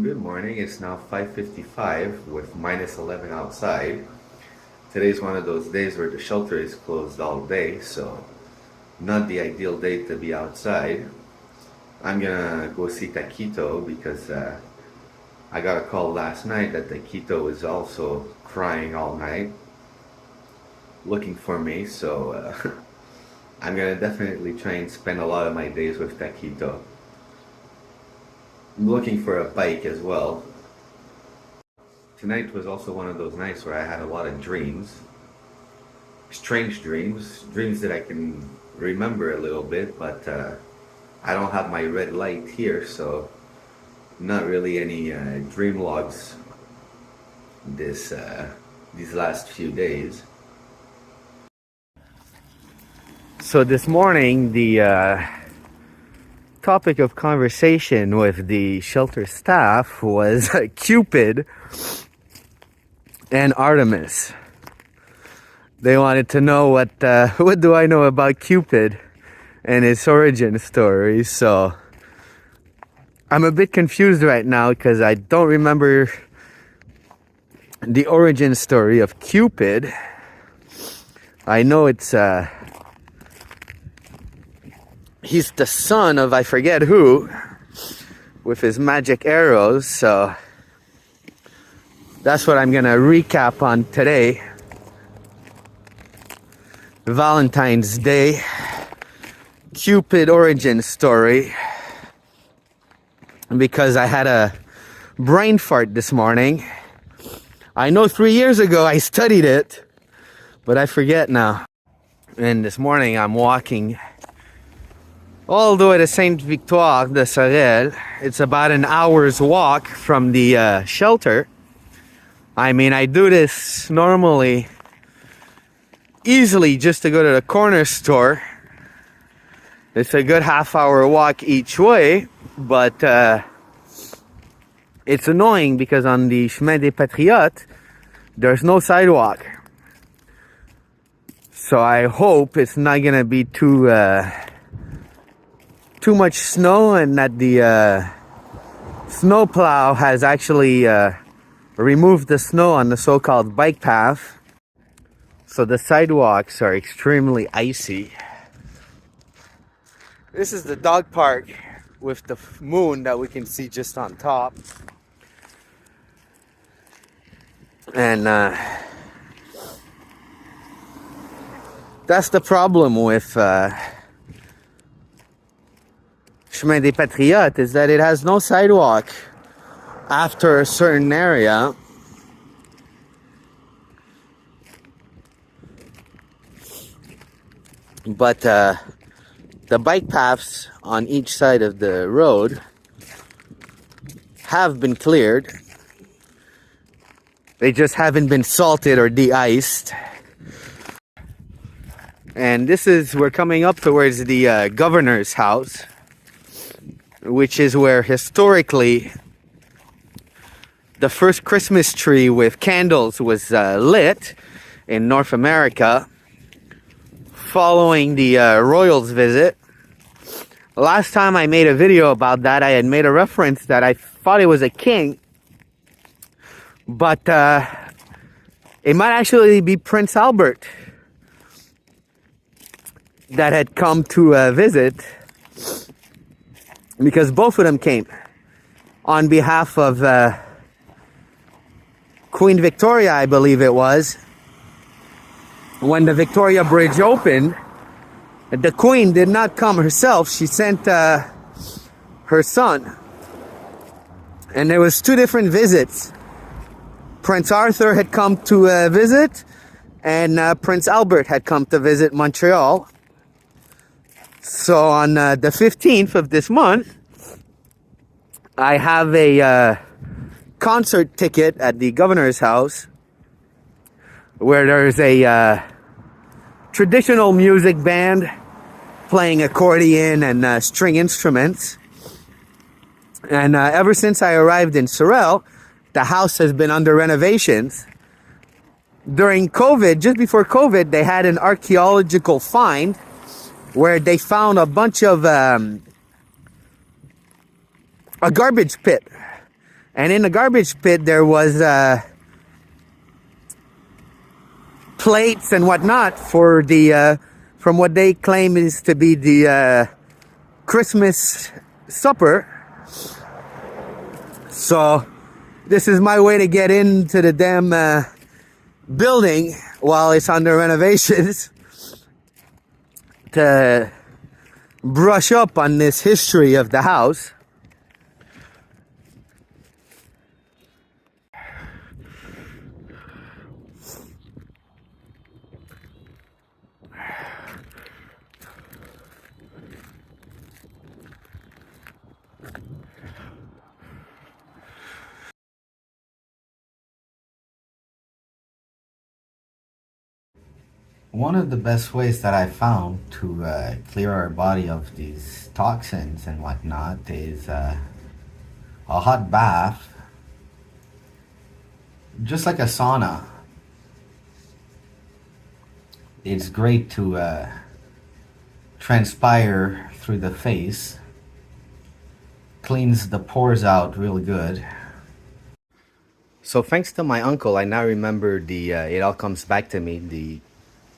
Good morning. It's now 5:55 with -11 outside. Today's one of those days where the shelter is closed all day, so not the ideal day to be outside. I'm gonna go see Taquito because I got a call last night that Taquito was also crying all night looking for me, so I'm gonna definitely try and spend a lot of my days with Taquito. I'm looking for a bike as well. Tonight was also one of those nights where I had a lot of dreams. Strange dreams, dreams that I can remember a little bit, but I don't have my red light here, so not really any dream logs these last few days. So this morning, the topic of conversation with the shelter staff was Cupid and Artemis. They wanted to know what do I know about Cupid and his origin story. So I'm a bit confused right now because I don't remember the origin story of Cupid. I know it's he's the son of I forget who with his magic arrows, so that's what I'm gonna recap on today. Valentine's Day, Cupid origin story, because I had a brain fart this morning. I know 3 years ago I studied it, but I forget now. And this morning I'm walking all the way to Sainte Victoire de Sorel. It's about an hour's walk from the shelter. I mean, I do this normally easily just to go to the corner store. It's a good half-hour walk each way, but it's annoying because on the Chemin des Patriotes, there's no sidewalk. So I hope it's not gonna be too much snow and that the snowplow has actually removed the snow on the so-called bike path. So the sidewalks are extremely icy. This is the dog park with the moon that we can see just on top. And that's the problem with Chemin des Patriotes, is that it has no sidewalk after a certain area. But the bike paths on each side of the road have been cleared. They just haven't been salted or de-iced. And we're coming up towards the governor's house, which is where historically the first Christmas tree with candles was lit in North America following the royals' visit. Last time I made a video about that, I had made a reference that I thought it was a king, but it might actually be Prince Albert that had come to visit, because both of them came on behalf of Queen Victoria, I believe it was. When the Victoria Bridge opened, the Queen did not come herself. She sent her son. And there was 2 different visits. Prince Arthur had come to visit, and Prince Albert had come to visit Montreal. So on the 15th of this month, I have a concert ticket at the governor's house where there's a traditional music band playing accordion and string instruments. And ever since I arrived in Sorel, the house has been under renovations. During COVID, just before COVID, they had an archaeological find where they found a bunch of a garbage pit. And in the garbage pit, there was plates and whatnot for the from what they claim is to be the Christmas supper. So this is my way to get into the damn building while it's under renovations, to brush up on this history of the house. One of the best ways that I found to clear our body of these toxins and whatnot is a hot bath, just like a sauna. It's great to transpire through the face, cleans the pores out real good. So thanks to my uncle, I now remember it all comes back to me, the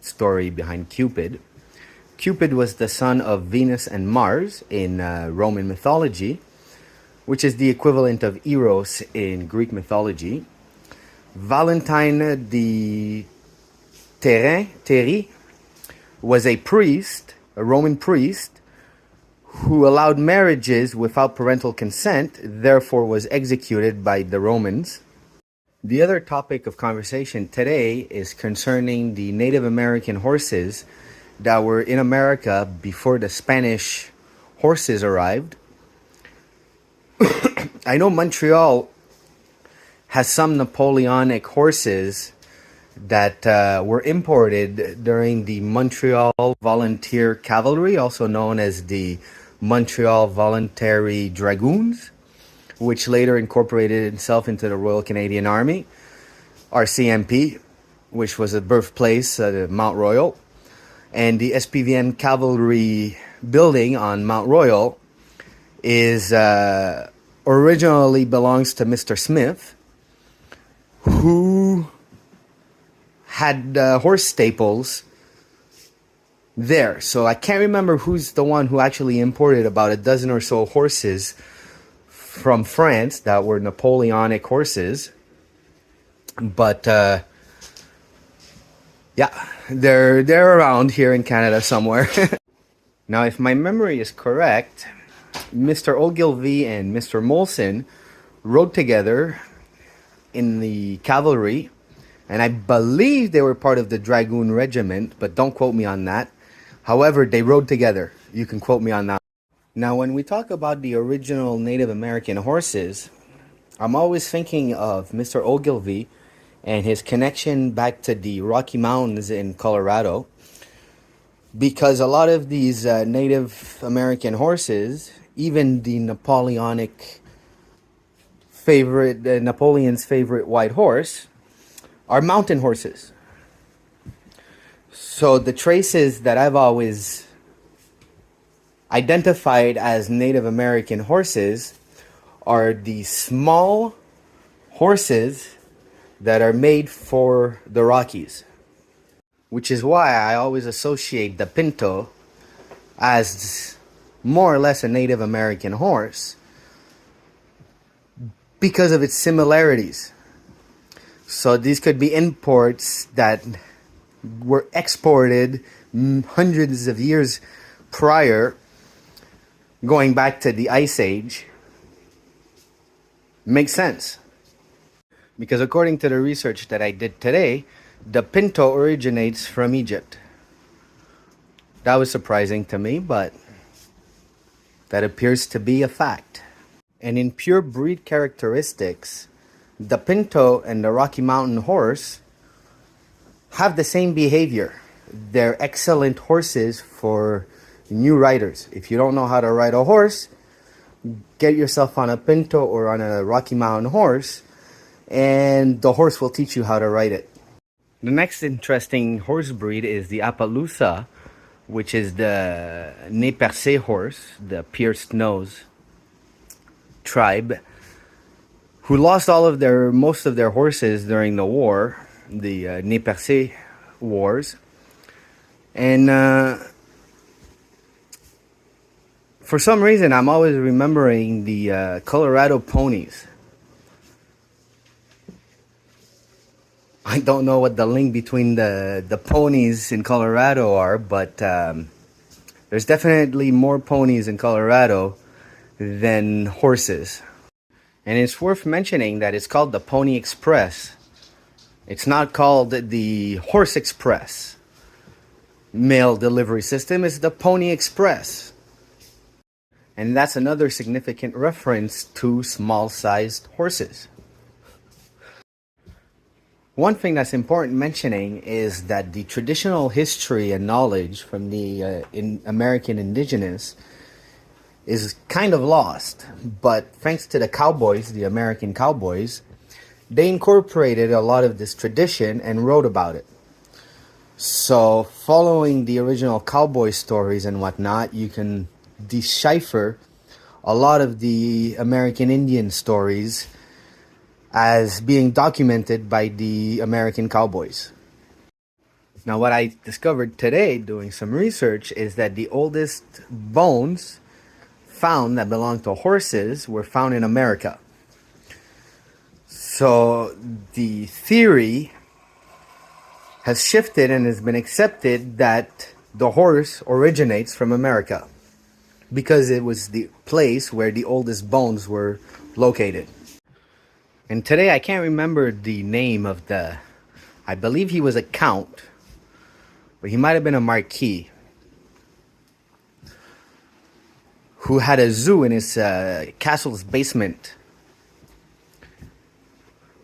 story behind Cupid. Cupid was the son of Venus and Mars in Roman mythology, which is the equivalent of Eros in Greek mythology. Valentine de Thierry was a priest, a Roman priest, who allowed marriages without parental consent, therefore was executed by the Romans. The other topic of conversation today is concerning the Native American horses that were in America before the Spanish horses arrived. I know Montreal has some Napoleonic horses that were imported during the Montreal Volunteer Cavalry, also known as the Montreal Voluntary Dragoons, which later incorporated itself into the Royal Canadian Army, RCMP, which was the birthplace at Mount Royal. And the SPVM Cavalry building on Mount Royal is originally belongs to Mr. Smith, who had horse staples there. So I can't remember who's the one who actually imported about a dozen or so horses from France that were Napoleonic horses, but yeah, they're around here in Canada somewhere. Now, if my memory is correct, Mr. Ogilvy and Mr. Molson rode together in the cavalry, and I believe they were part of the Dragoon Regiment, but don't quote me on that. However, they rode together. You can quote me on that. Now, when we talk about the original Native American horses, I'm always thinking of Mr. Ogilvy and his connection back to the Rocky Mountains in Colorado, because a lot of these Native American horses, even the Napoleon's favorite white horse, are mountain horses. So the traces that I've always identified as Native American horses are the small horses that are made for the Rockies, which is why I always associate the Pinto as more or less a Native American horse, because of its similarities. So these could be imports that were exported hundreds of years prior, going back to the Ice Age. Makes sense. Because according to the research that I did today, the Pinto originates from Egypt. That was surprising to me, but that appears to be a fact. And in pure breed characteristics, the Pinto and the Rocky Mountain horse have the same behavior. They're excellent horses for new riders. If you don't know how to ride a horse, get yourself on a Pinto or on a Rocky Mountain horse, and the horse will teach you how to ride it. The next interesting horse breed is the Appaloosa, which is the Nez Percé horse, the pierced nose tribe, who lost most of their horses during the war, the Nez Percé wars. And for some reason, I'm always remembering the Colorado ponies. I don't know what the link between the ponies in Colorado are, but there's definitely more ponies in Colorado than horses. And it's worth mentioning that it's called the Pony Express. It's not called the Horse Express mail delivery system. It's the Pony Express. And that's another significant reference to small-sized horses. One thing that's important mentioning is that the traditional history and knowledge from the American indigenous is kind of lost. But thanks to the cowboys, the American cowboys, they incorporated a lot of this tradition and wrote about it. So following the original cowboy stories and whatnot, you can decipher a lot of the American Indian stories as being documented by the American cowboys. Now, what I discovered today doing some research is that the oldest bones found that belonged to horses were found in America. So the theory has shifted and has been accepted that the horse originates from America because it was the place where the oldest bones were located. And today I can't remember the name of I believe he was a count, but he might have been a marquis, who had a zoo in his castle's basement.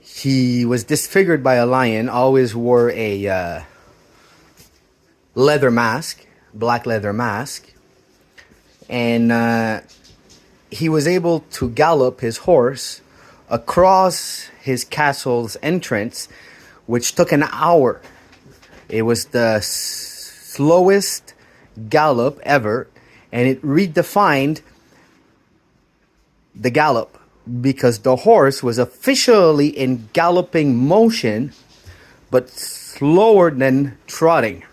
He was disfigured by a lion, always wore a leather mask, black leather mask, and he was able to gallop his horse across his castle's entrance, which took an hour. It was the slowest gallop ever, and it redefined the gallop because the horse was officially in galloping motion, but slower than trotting.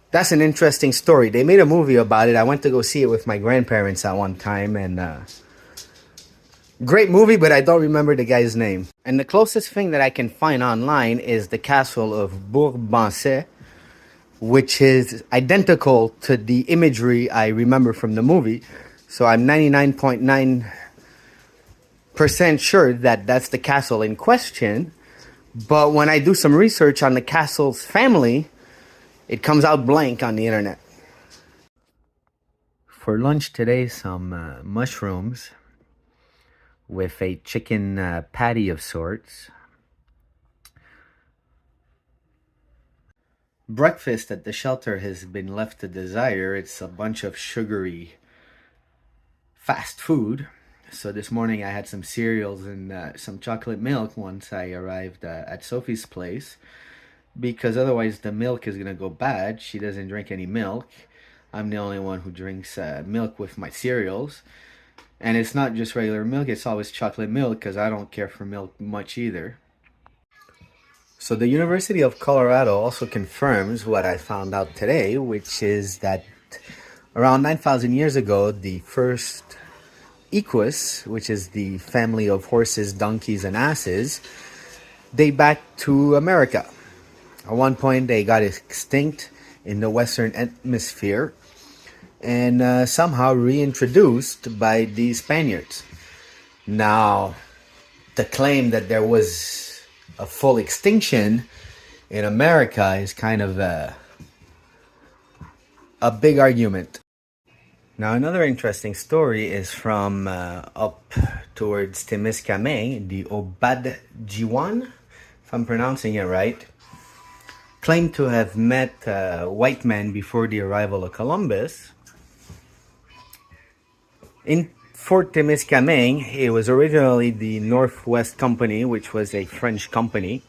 That's an interesting story. They made a movie about it. I went to go see it with my grandparents at one time, and great movie, but I don't remember the guy's name. And the closest thing that I can find online is the castle of Bourbonnais, which is identical to the imagery I remember from the movie. So I'm 99.9% sure that that's the castle in question. But when I do some research on the castle's family, it comes out blank on the internet. For lunch today, some mushrooms with a chicken patty of sorts. Breakfast at the shelter has been left to desire. It's a bunch of sugary fast food. So this morning I had some cereals and some chocolate milk once I arrived at Sophie's place, because otherwise the milk is gonna go bad. She doesn't drink any milk. I'm the only one who drinks milk with my cereals. And it's not just regular milk, it's always chocolate milk because I don't care for milk much either. So the University of Colorado also confirms what I found out today, which is that around 9,000 years ago, the first equus, which is the family of horses, donkeys, and asses, date back to America. At one point, they got extinct in the Western Hemisphere and somehow reintroduced by the Spaniards. Now, the claim that there was a full extinction in America is kind of a big argument. Now, another interesting story is from up towards Témiscamingue, the Obadjiwan, if I'm pronouncing it right, claimed to have met white men before the arrival of Columbus. In Fort Témiscamingue, it was originally the Northwest Company, which was a French company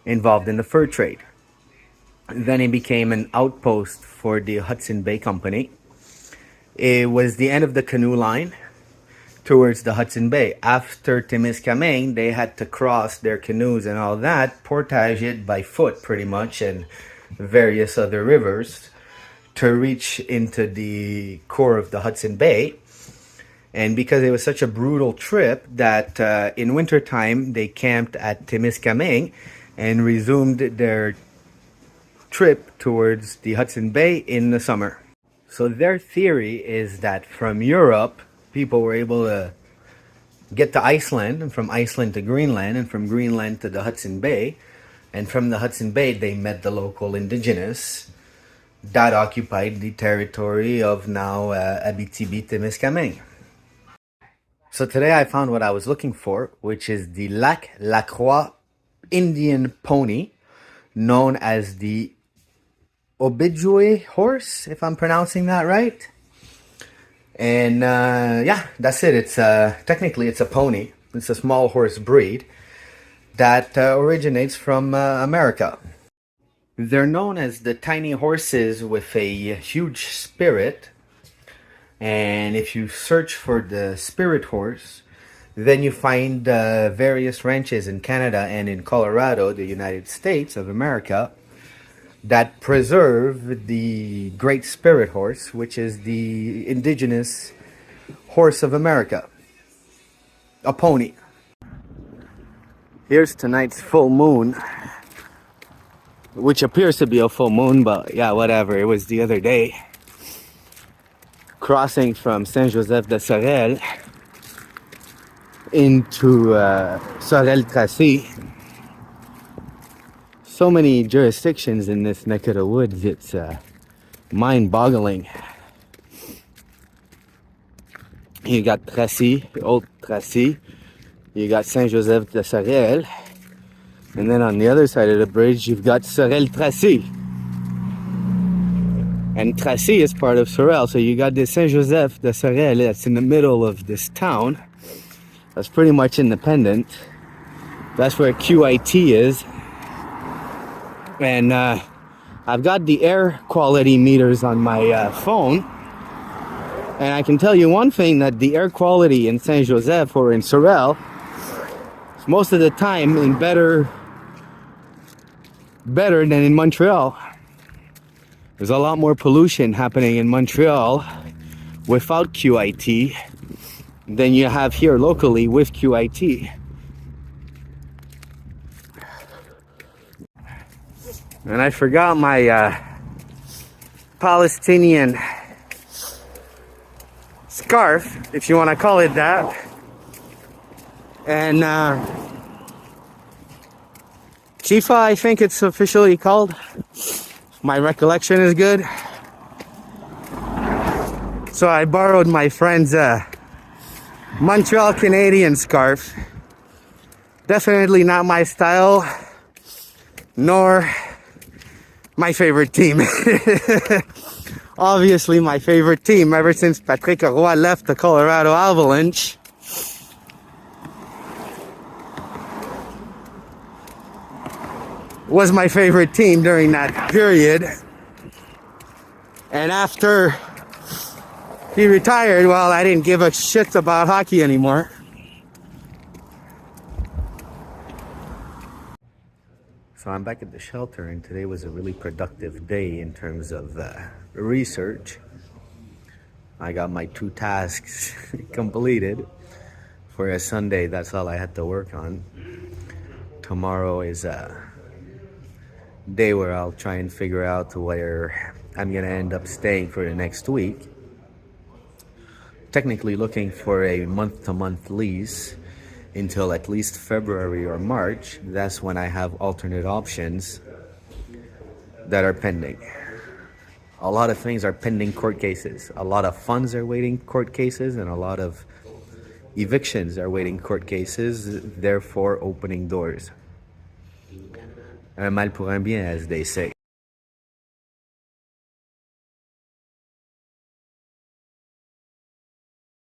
involved in the fur trade. Then it became an outpost for the Hudson Bay Company. It was the end of the canoe line towards the Hudson Bay. After Témiscamingue, they had to cross their canoes and all that, portage it by foot pretty much, and various other rivers to reach into the core of the Hudson Bay. And because it was such a brutal trip that in wintertime they camped at Témiscamingue and resumed their trip towards the Hudson Bay in the summer. So their theory is that from Europe, people were able to get to Iceland, and from Iceland to Greenland, and from Greenland to the Hudson Bay. And from the Hudson Bay, they met the local indigenous that occupied the territory of now Abitibi-Témiscamingue. So today I found what I was looking for, which is the Lac La Croix Indian pony, known as the Obidjoi horse, if I'm pronouncing that right. And yeah, that's it. It's technically it's a pony. It's a small horse breed that originates from America. They're known as the tiny horses with a huge spirit. And if you search for the spirit horse, then you find various ranches in Canada and in Colorado, the United States of America, that preserve the Great Spirit Horse, which is the indigenous horse of America. A pony. Here's tonight's full moon, which appears to be a full moon, but yeah, whatever. It was the other day. Crossing from Saint-Joseph-de-Sorel into Sorel-Tracy. So many jurisdictions in this neck of the woods, it's mind-boggling. You got Tracy, Old Tracy. You got Saint-Joseph-de-Sorel. And then on the other side of the bridge, you've got Sorel-Tracy. And Tracy is part of Sorel. So you got the Saint-Joseph-de-Sorel that's in the middle of this town. That's pretty much independent. That's where QIT is. And I've got the air quality meters on my phone. And I can tell you one thing, that the air quality in Saint Joseph or in Sorel is most of the time in better than in Montreal. There's a lot more pollution happening in Montreal without QIT than you have here locally with QIT. And I forgot my Palestinian scarf, if you want to call it that. And Chifa, I think it's officially called. My recollection is good. So I borrowed my friend's Montreal Canadian scarf. Definitely not my style, nor my favorite team. Obviously my favorite team ever since Patrick Roy left the Colorado Avalanche. Was my favorite team during that period. And after he retired, well, I didn't give a shit about hockey anymore. So I'm back at the shelter, and today was a really productive day in terms of research. I got my 2 tasks completed for a Sunday. That's all I had to work on. Tomorrow is a day where I'll try and figure out where I'm gonna end up staying for the next week. Technically looking for a month-to-month lease until at least February or March. That's when I have alternate options that are pending. A lot of things are pending court cases. A lot of funds are waiting court cases, and a lot of evictions are waiting court cases, therefore opening doors. Un mal pour un bien, as they say.